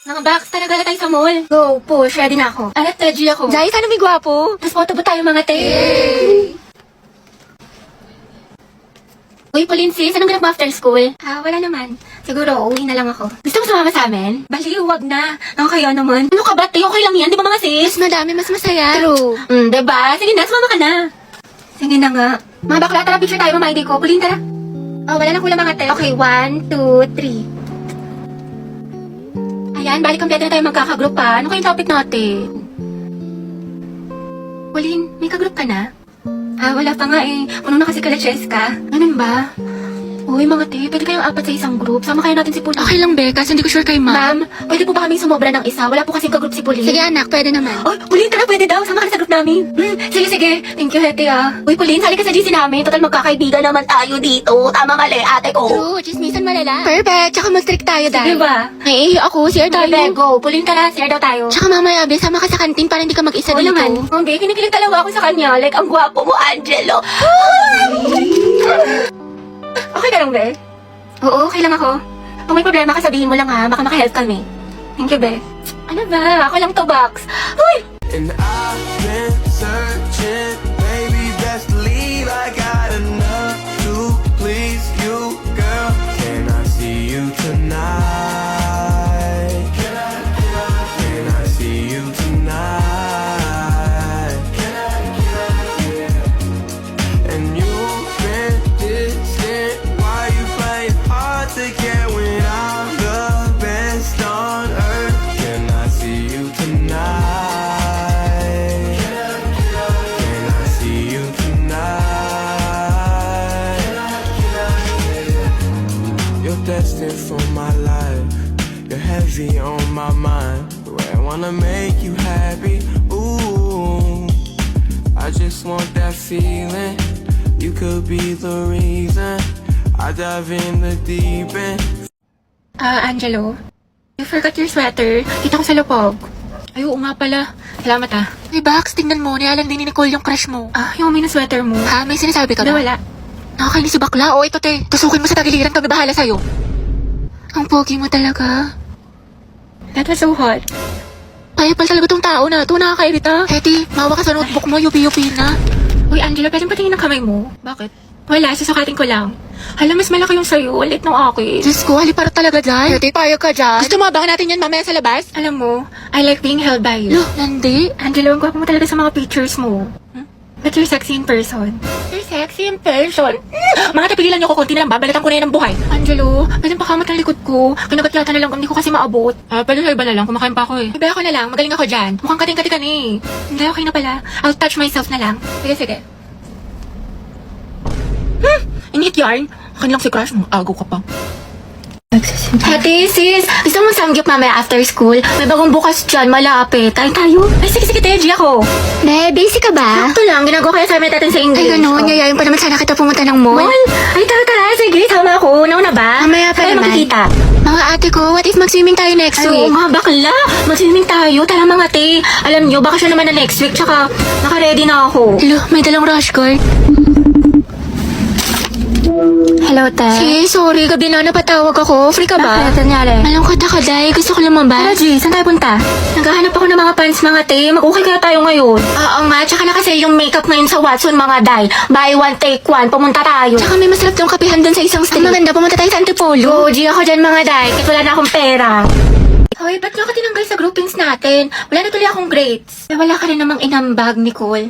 Mga box, talaga tayo sa mall. Go, push, ready na ako. Alat, ready ako. Jai, sana may gwapo. Tapos photo ba tayo mga te? Uy, Pauline sis, anong ganap mo after school? Wala naman. Siguro, uwi na lang ako. Gusto mo sumama sa amin? Baliw, wag na. Ako kaya naman. Ano ka ba, te? Okay lang yan, di ba mga sis? Mas madami, mas masaya. True. Diba? Sige na, sumama ka na. Sige na nga. Mga bakla, tara, picture tayo, mama ID ko. Pauline, tara. Wala na kulang mga te. Okay, 1, 2, 3. Ayan, balik kompleto na tayo magkakagroup pa. Ano kayong topic natin? Pauline, may kagroup ka na? Wala pa nga eh. Puno na kasi kala Cheska. Ganun ba? Uy, mga te, pwede kayong apat sa isang group. Sama kayo natin si Pauline. Okay lang, be, kasi hindi ko sure kay Ma'am, ma'am. pwede po ba kaming sumobra ng isa? Wala po kasing kagroup si Pauline. Sige, anak, pwede naman. Oh, Pauline, tara, pwede daw. Sama ka na sa group namin. Sige. Thank you, Hete, Uy, Pauline, sali ka sa GC namin. Total, magkakaibigan naman tayo dito. Tama mali, ate ko. True, chismisan malala. Perfect, tsaka mag-strict tayo, Sige dahil. ba? Naiihi ako, share tayo. Bebe, go. Pauline, tara, share daw tayo. Tsaka mamaya, be, sama ka sa kantin para hindi ka mag-isa Oo dito. naman. Okay, kinikilig talaga ako sa kanya. Like, ang gwapo mo, Angelo. Okay ka lang, be? Oo, okay lang ako. Kung may problema ka, sabihin mo lang ha. Baka makahelp kami. Thank you, be. Ano ba? Ako lang to, Box. Uy! And I've been searching, baby, best believe I got enough to please you, girl. Can I see you tonight? Can I see you tonight? And you've been distant, why you playing hard to get when I'm the best on earth? Can I see you tonight? Can I see you tonight? You're destined for my life. You're heavy on my mind. The way I wanna make you happy. Ooh, I just want that feeling. You could be the reason I dive in the deep end. Angelo, you forgot your sweater. Kita ko sa lupog. Ay, oo nga pala. Salamat Hey, Bax, tingnan mo, nialan din ni Nicole yung crush mo. Yung may na sweater mo. Ha, may sinasabi ka Hindi, ba? wala. Nakakainis si bakla. O, ito, te. Tusukin mo sa tagiliran, kami bahala sa'yo. Ang pogi mo talaga. That was so hot. Kaya pala talaga tong tao na ito, nakakairita. Hetty, mawa ka sa notebook mo, yupi-yupi na. Uy, Angelo, pwede patingin ng kamay mo? Bakit? Wala, susukatin ko lang. Hala, mas malaki yung sa'yo. Ulit ng akin. Diyos ko, halipara talaga dyan. Hetty, payag ka dyan. Gusto mo abangan natin yan mamaya sa labas? Alam mo, I like being held by you. Lo, nandi. Angelo, ang gwapo mo talaga sa mga pictures mo. But you're sexy in person. You're sexy in person? Mga tapigilan niyo ko, konti na lang, babalitan ko na yan ng buhay. Angelo, pwede pakamot ng likod ko. Kinagat yata na lang, hindi ko kasi maabot. Pwede sa iba na lang, kumakain pa ako eh. Iba ako na lang, magaling ako dyan. Mukhang kating-kati ka na eh. Hindi, okay na pala. I'll touch myself na lang. Sige. Init yarn. Akin lang si crush mo, agaw ka pa. Ate, sis, gusto mo samgyup mamaya after school? May bagong bukas dyan, malapit. Tayo. Ay, sige, Teji ako. Ne, basic ka ba? Ito lang, ginagawa kaya sa amin natin sa English. Ay, gano'n, yayayin pa naman sana kita pumunta ng mall. Mall? Ay, tara, sige, sama ako. Nauna ba? Mamaya pa Tayo naman. magkikita. Mga ate ko, what if mag-swimming tayo next Ay, oo week? nga, bakla. Mag-swimming tayo. Tara mga te. Alam nyo, bakasyon naman na next week. Tsaka, naka-ready na ako. Hello, may dalang rush guard. Hello, te. Sis, sorry, gabi na napatawag ako. Free ka ba? Bakit? Nangyari? Malungkot ako, Day. Gusto ko Tara, lumabas. G, saan tayo punta? Naghahanap ako ng mga pants, mga te. Mag-okay kaya tayo ngayon. Oo nga, tsaka na kasi yung makeup ngayon sa Watson, mga day. Buy one, take one. Pumunta tayo. Tsaka may masarap yung kapihan dun sa isang street. Ang maganda, pumunta tayo sa Antipolo. Go, G, ako dyan, mga day. Kahit wala na akong pera. Hoy, ba't nyo ka tinanggal sa groupings natin? Wala na tuloy akong grades. Wala ka rin namang inambag, Nicole.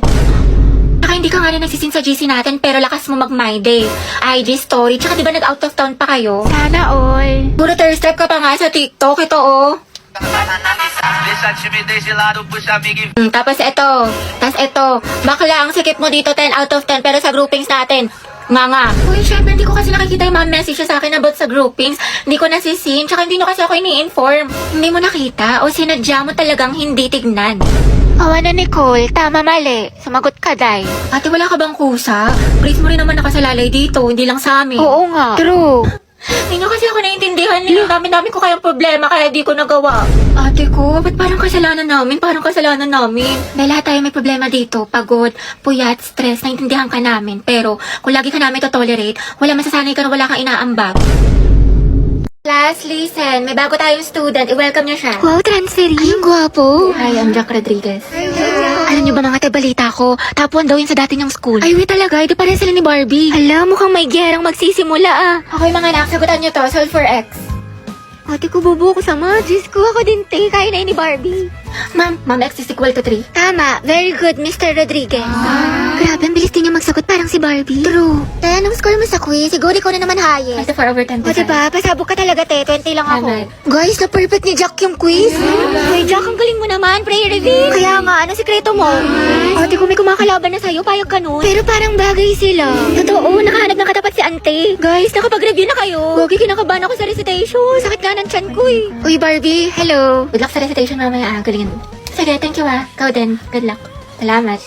Saka hindi ka nga rin nagsisin sa GC natin pero lakas mo mag-my day. IG story, tsaka di ba nag-out of town pa kayo? Sana all. Puro thirst trap ka pa nga sa TikTok, ito oh. Deixa a timidez de lado, puxa amigo e Tapos ito, bakla ang sikip mo dito 10 out of 10 pero sa groupings natin, nga. Uy, syempre hindi ko kasi nakikita yung mga message sa akin about sa groupings. Hindi ko nasisin, tsaka hindi nyo kasi ako ini-inform. Hindi mo nakita o sinadya mo talagang hindi tignan. Awa na, Nicole. Tama, mali. Sumagot ka, Day. Ate, wala ka bang kusa? Grace mo rin naman nakasalalay dito, hindi lang sa amin. Oo nga. True. Hindi nyo kasi ako naiintindihan eh. Dami-dami ko kayang problema kaya di ko nagawa. Ate ko, ba't parang kasalanan namin? Parang kasalanan namin. Dahil lahat tayo may problema dito. Pagod, puyat, stress, naintindihan ka namin. Pero kung lagi ka namin to-tolerate, wala masasanay ka na wala kang inaambag. Class, listen. May bago tayong student. I-welcome niyo siya. Wow, transferee. Ay, ang gwapo. Hi, I'm Jack Rodriguez. Alam niyo ba mga tabalita ko? Top 1 daw yun sa dati niyang school. Ay, wait talaga. Ito pare sila ni Barbie. Hala, mukhang may gerang magsisimula ah. Okay mga anak, sagutan niyo to. Solve for X. Ate ko, bubo ko sa mga. Diyos ko, ako din te. Kaya na yun ni Barbie. Ma'am, X is equal to 3. Tama. Very good, Mr. Rodriguez. Grabe, ang bilis din niya magsagot parang si Barbie. True. Te, anong score mo sa quiz? Siguro ikaw na naman highest. Ito 4 over 10. O diba, pasabog ka talaga te. 20 lang ako. Tama. Guys, na-perfect ni Jack yung quiz. Ay, Jack, ang galing mo naman. Prayer reveal. Kaya nga, ano sikreto mo? Ate ko, may kumakalaban na sa'yo. Payag ka nun. Pero parang bagay sila. Totoo, nakahanap ng katapat si ante. Guys, nakapag-review na kayo. Gogi, kinakabahan ako sa recitation. Sakit nga ng tiyan ko eh. Uy, Barbie, hello. Good luck sa recitation mamaya. Galingan mo. Sige, thank you ah. Ikaw din. Good luck. Salamat.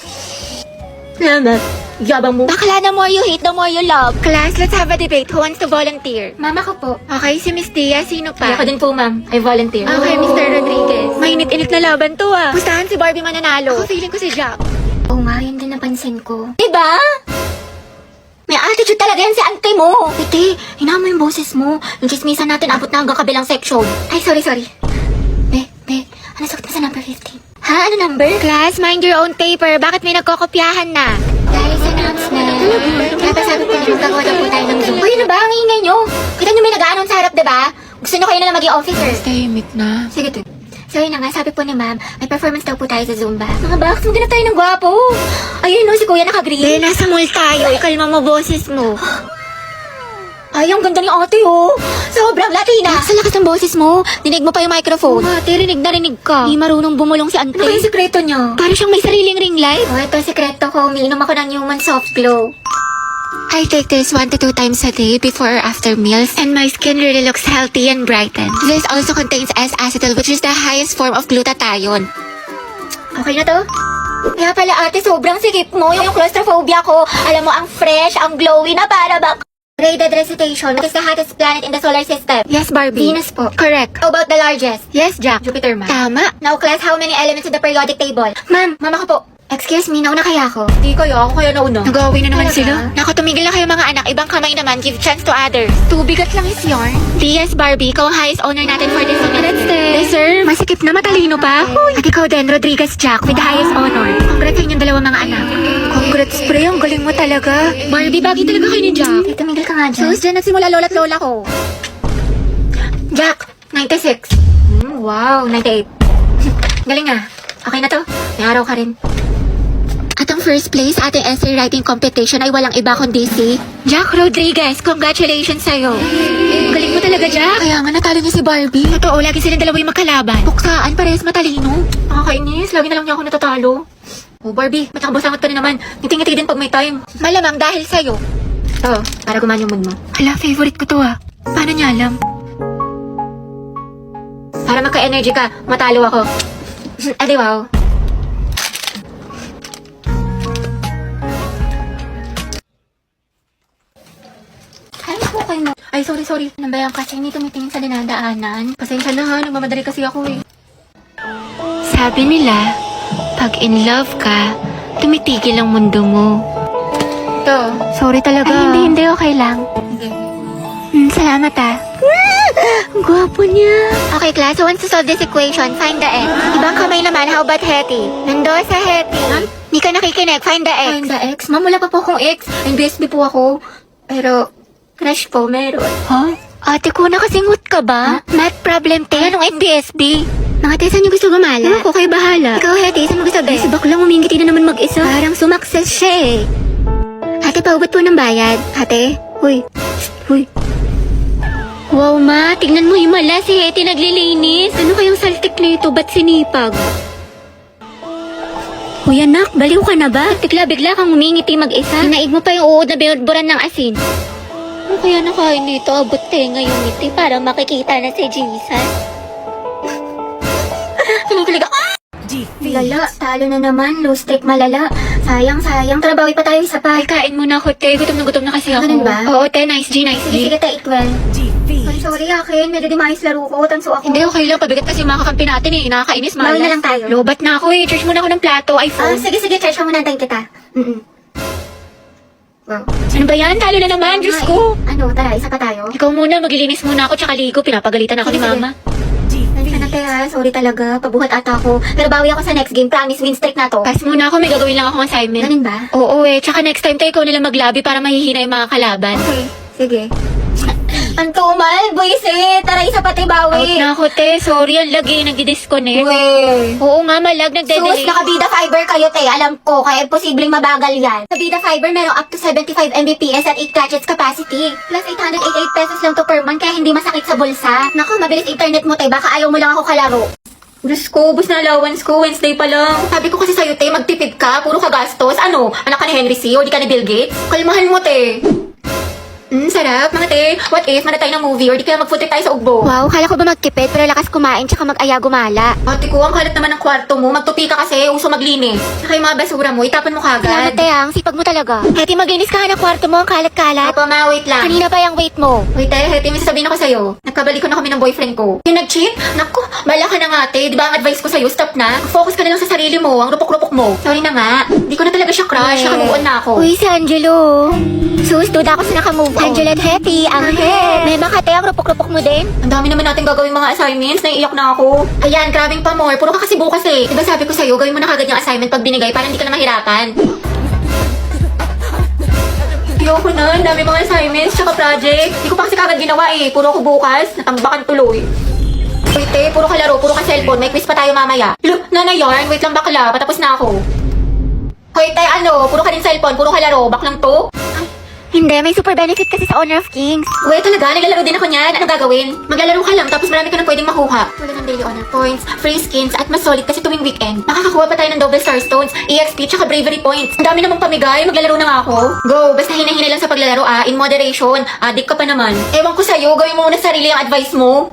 Salamat. Yabang mo. Bakla, the more you hate, the more you love. Class, let's have a debate. Who wants to volunteer? Mama ko po. Okay, si Miss Tia. Sino pa? Ako din po, ma'am. I volunteer. Okay, Mr. Rodriguez. Mainit-init na laban to ah. Pustahan si Barbie mananalo. Ako feeling ko si Jack. Oo nga, yun din napansin ko. Diba? May attitude talaga yan si ante mo. Ate, hinaan mo yung boses mo. Yung chismisan natin abot na hanggang kabilang section. Ay, sorry. Be, ano sagot mo sa number 15? Ha? Ano number? Class, mind your own paper. Bakit may nagkokopyahan na? Dahil sa announcement. Kaya pa sabi ko na magkagawa na po tayo ng Zoom. Uy, ano ba? Ang ingay nyo. Kita nyo may nag-aanon sa harap, diba? Gusto nyo kayo na lang maging officer. Tahimik na. Sige, to. So yun na nga, sabi po ni ma'am, may performance daw po tayo sa Zumba. Mga box, maghanap tayo ng gwapo. Ayun no, si kuya naka-green. Nasa mall tayo. Ikalma mo boses mo. Ay, ang ganda ni ate oh. Sobrang Latina. Sa lakas ng boses mo, dinig mo pa yung microphone. Ate, rinig na rinig ka. Di marunong bumulong si ante. Ano ba yung sikreto niyo? Para siyang may sariling ring light. Oh, ito sikreto ko. Umiinom ako ng Human Soft Glow. I take this 1 to 2 times a day before or after meals, and my skin really looks healthy and brightened. This also contains S-acetyl, which is the highest form of glutathione. Okay na to? Kaya pala ate, sobrang sikip mo. Yung claustrophobia ko. Alam mo, ang fresh, ang glowy na para bak... Graded recitation. What is the hottest planet in the solar system? Yes, Barbie. Venus po. Correct. How about the largest? Yes, Jack. Jupiter, ma'am. Tama. Now, class, how many elements in the periodic table? Ma'am, mama ko po. Excuse me, nauna kaya ako? Hindi kaya, ako kaya nauna. Nag-away na naman Talaga? sila. Naku, tumigil na kayo mga anak. Ibang kamay naman. Give chance to others. Tubigat lang is yarn. Yes, Barbie. Ikaw ang highest honor natin for this semester. Yes, sir. Masikip na matalino pa. At ikaw din, Rodriguez Jack, with the highest honor. Congrats sa inyong dalawang mga anak. Congrats, pre. Ang galing mo talaga. Barbie, bagay talaga kayo ni Jack. Hey, tumigil ka nga dyan. Sus, dyan nagsimula lola't lola ko. Jack, 96. Wow, 98. Galing ah. Okay na to. May araw ka rin. At ang first place sa ating essay writing competition ay walang iba kundi si Jack Rodriguez. Congratulations sa'yo. Galing mo talaga, Jack. Kaya nga natalo niya si Barbie. Totoo, lagi silang dalawa yung magkalaban. Buksaan, parehas matalino. Nakakainis. Lagi na lang niya ako natatalo. Oh, Barbie, may takabasangat ka rin naman. Ngiti-ngiti din pag may time. Malamang dahil sa'yo. To, para gumaan yung mood mo. Hala, favorite ko to ah. Paano niya alam? Para magka-energy ka, matalo ako. Adi wow. Ay, po kayo mo. Ay, sorry. Ano ba yan kasi hindi tumitingin sa dinadaanan? Pasensya na ha, nagmamadali kasi ako eh. Sabi nila, pag in love ka, tumitigil ang mundo mo. To. Sorry talaga. Ay, hindi. Okay lang. Sige. Salamat ah. Ang gwapo niya. Okay, class. Who wants to solve this equation? Find the x. Ibang kamay naman. How about Hetty? Nando sa Hetty. Hindi ka nakikinig. Find the x. Find the ex. Ma'am, wala pa po akong ex. NBSB po ako. Pero, crush po, meron. Huh? Ate ko, nakasingot ka ba? Math problem, te. Anong NBSB? Mga te, saan niyo gusto gumala? Ewan ko, kayo bahala. Ikaw, Hetty, saan mo gusto ba? Si baklang umingiti na naman mag-isa. Parang sumakses siya eh. Ate, paubat po ng bayad. Ate? Huy. Wow, ma. Tignan mo himala. Si Hetty naglilinis. Ano kayang saltik nito? Ba't sinipag? Hoy anak, baliw ka na ba? Bigla kang umingiti mag-isa. Naig mo pa yung uod na binudburan ng asin. Ano kaya nakain nito? Abot tenga yung ngiti para makikita na si Jesus. Kinikilig ako. Lala, talo na naman. Low streak malala. Sayang. Trabawi pa tayo isa pa. Ay, kain muna ako, te. Gutom na kasi ako. Ganun ba? Oo, te. Nice G. Sige, ta, equal. Ay, sorry akin. Medyo di maayos laro ko. Tanso ako. Hindi, okay lang. Pabigat kasi yung mga kakampi natin eh. Nakakainis, malas. Bawal na lang tayo. Lobat na ako eh. Charge muna ako ng plato. iPhone. Sige, charge mo na tayo kita. Wow. Ano ba yan? Talo na naman, Diyos ko. Ano, tara, isa pa tayo. Ikaw muna, maglilinis muna ako tsaka ligo. Pinapagalitan ako ni Sige, sige. Mama. Sana te ha, sorry talaga. Pabuhat ata ako. Pero bawi ako sa next game. Promise, win streak na to. Pass muna ako, may gagawin lang akong assignment. Ganun ba? Oo tsaka next time tayo ikaw nalang maglabi para mahihina yung mga kalaban. Okay, sige. Ang tumal, buisit. Tara, isa pa te, Out bawi. na ako, te. Sorry, ang lagi, nagdi-disconnect. Uwe. Oo nga, malag, Sus, nagde-delay. naka-Bida Fiber kayo, te. Alam ko, kaya posibleng mabagal yan. Sa Bida Fiber, meron up to 75 Mbps at 8 gadgets capacity. Plus 888 pesos lang to per month, kaya hindi masakit sa bulsa. Naku, mabilis internet mo, te. Baka ayaw mo lang ako kalaro. Diyos ko, bus na allowance ko. Wednesday pa lang. Sabi ko kasi sa'yo, te, magtipid ka. Puro ka gastos. Ano? Anak ka ni Henry C. O di ka ni Bill Gates? Kalmahan mo, te. Sarap, mga te. What if, mana tayo ng movie or di kaya mag-food trip tayo sa Ugbo? Wow, kala ko ba magtipid pero lakas kumain tsaka mag-aya gumala. Ate ko, ang kalat naman ng kwarto mo. Magtupi ka kasi, uso maglinis. Tsaka yung mga basura mo, itapon mo Salamat, kagad. te, ang sipag mo talaga. Heti, maglinis ka na kwarto mo, ang kalat-kalat. Opo, ma, wait lang. Kanina pa yung weight mo. Wait, Heti, may sasabihin ako sa'yo. Nagkabalikan na kami ng boyfriend ko. Yung nag-cheat? Naku, bala ka na nga, te. Di ba ang advice ko sa'yo, stop na. Focus ka na lang sa sarili mo, ang rupok-rupok mo. Sorry na nga. Di ko na talaga siya crush, nakamuon na ako. Uy, si Angelo. Sus, duda ako sa nakamove on. Angelo at Heti, ang head. May makate, ang rupok-rupok mo din. Ang dami naman natin gagawin mga assignments, naiiyak na ako. Ayan, grabing pa more. Puro ka kasi bukas eh. Diba sabi ko sa'yo, gawin mo na kagad yung assignment pag binigay para hindi ka na mahirapan. Ayoko na, ang dami mga assignments, tsaka project. Hindi ko pa kasi kagad ginawa eh. Puro ako bukas, natambakan tuloy. Wait eh, puro ka laro, puro ka cellphone. May quiz pa tayo mamaya. Look, nanay yarn, wait lang bakla, patapos na ako. Hoy tay, ano, puro ka din cellphone, puro ka laro, baklang to? Hindi, may super benefit kasi sa Honor of Kings. Wait, talaga, naglalaro din ako niyan. Anong gagawin? Maglalaro ka lang, tapos marami ka nang pwedeng makuha. Tulad ng daily honor points, free skins, at mas solid kasi tuwing weekend. Makakakuha pa tayo ng double star stones, EXP, tsaka bravery points. Ang dami namang pamigay, maglalaro na nga ako. Go, basta hinahinay lang sa paglalaro in moderation. Adik ka pa naman. Ewan ko sa'yo, gawin mo muna sa sarili ang advice mo.